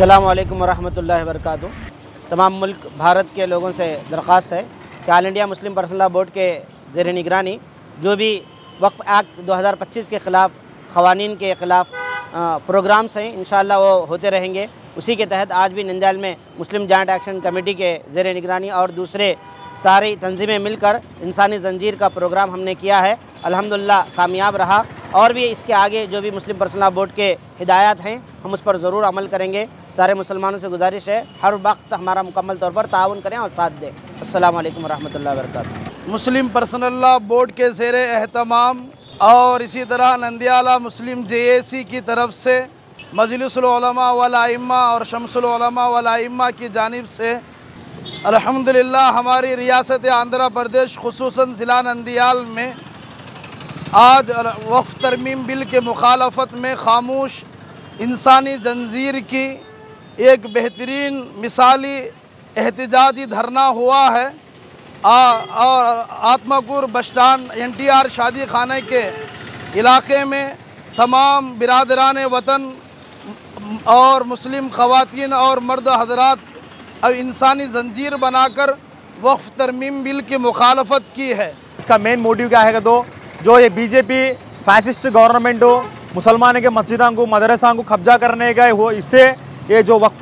अस्सलामु अलैकुम वरहमतुल्लाहि वबरकातुहू। तमाम मुल्क भारत के लोगों से दरख्वास्त है कि all India Muslim personal law board के ज़ेर निगरानी जो भी वक्फ़ एक्ट 2025 के ख़िलाफ़ क़वानीन के ख़िलाफ़ प्रोग्राम्स हैं इंशाअल्लाह वो होते रहेंगे। उसी के तहत आज भी नंदयाल में मुस्लिम जॉइंट एक्शन कमेटी के ज़ेर निगरानी और दूसरे सारी तंजीमें मिलकर इंसानी जंजीर का प्रोग्राम हमने किया है। अल्हम्दुलिल्लाह कामयाब रहा और भी इसके आगे जो भी मुस्लिम पर्सनल लॉ बोर्ड के हिदायत हैं हम उस पर ज़रूर अमल करेंगे। सारे मुसलमानों से गुजारिश है हर वक्त हमारा मुकम्मल तौर पर ताउन करें और साथ दें। अस्सलामु अलैकुम वरहमतुल्लाहि वबरकातुहू। मुस्लिम पर्सनल लॉ बोर्ड के ज़ेर एहतमाम और इसी तरह नंदियाला मुस्लिम JAC की तरफ से मजलिसुल उलमा वल अइम्मा और शम्सुल उलमा वल अइम्मा की जानिब से अल्हम्दुलिल्लाह हमारी रियासत आंध्र प्रदेश खुसूसन ज़िला नंदियाल में आज वक्फ़ तरमीम बिल के मुखालफत में खामोश इंसानी जंजीर की एक बेहतरीन मिसाली एहतजाजी धरना हुआ है और आत्माकुर बस स्टैंड NTR शादी खाने के इलाके में तमाम बिरादरान वतन और मुस्लिम ख़वातीन और मर्द हजरात अब इंसानी जंजीर बनाकर वक्फ़ तरमीम बिल की मुखालफत की है। इसका मेन मोटिव क्या है तो जो ये BJP फैसिस्ट गवर्नमेंट हो मुसलमानों के मस्जिदों को मदरसा को कब्जा करने का हो, इससे ये जो वक्फ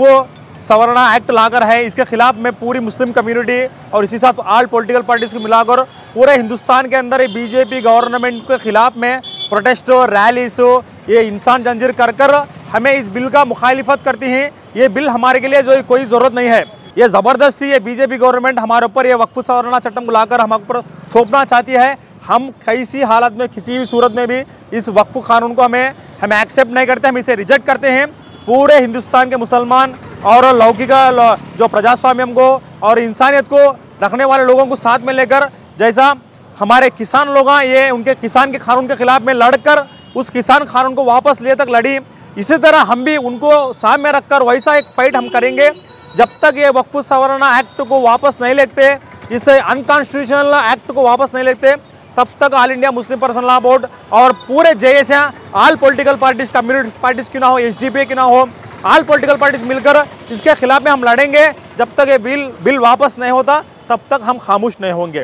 सवर्ण एक्ट लाकर है इसके खिलाफ में पूरी मुस्लिम कम्युनिटी और इसी साथ ऑल पॉलिटिकल पार्टीज़ को मिलाकर पूरे हिंदुस्तान के अंदर ये BJP गवर्नमेंट के ख़िलाफ़ में प्रोटेस्ट हो, रैलीस हो, ये इंसान जंजीर कर कर हमें इस बिल का मुखालिफत करती हैं। ये बिल हमारे के लिए जो कोई ज़रूरत नहीं है। ये ज़बरदस्ती ये BJP गवर्नमेंट हमारे ऊपर ये वक्फ सवर्ण चट्टम को लाकर हमारे ऊपर थोपना चाहती है। हम किसी हालत में किसी भी सूरत में भी इस वक्फ कानून को हम एक्सेप्ट नहीं करते, हम इसे रिजेक्ट करते हैं। पूरे हिंदुस्तान के मुसलमान और लौकिक जो प्रजास्वाम्यम को और इंसानियत को रखने वाले लोगों को साथ में लेकर, जैसा हमारे किसान लोग हैं ये उनके किसान के कानून के खिलाफ में लड़कर उस किसान कानून को वापस ले तक लड़ी, इसी तरह हम भी उनको सामने रखकर वैसा एक फाइट हम करेंगे। जब तक ये वक्फ सवर्ण एक्ट को वापस नहीं लेते, इस अनकॉन्स्टिट्यूशनल एक्ट को वापस नहीं लेते, तब तक all India Muslim personal law board और पूरे JAC all political parties community parties की ना हो, SDPI की ना हो, ऑल पॉलिटिकल पार्टीज़ मिलकर इसके खिलाफ में हम लड़ेंगे। जब तक ये बिल वापस नहीं होता तब तक हम खामोश नहीं होंगे।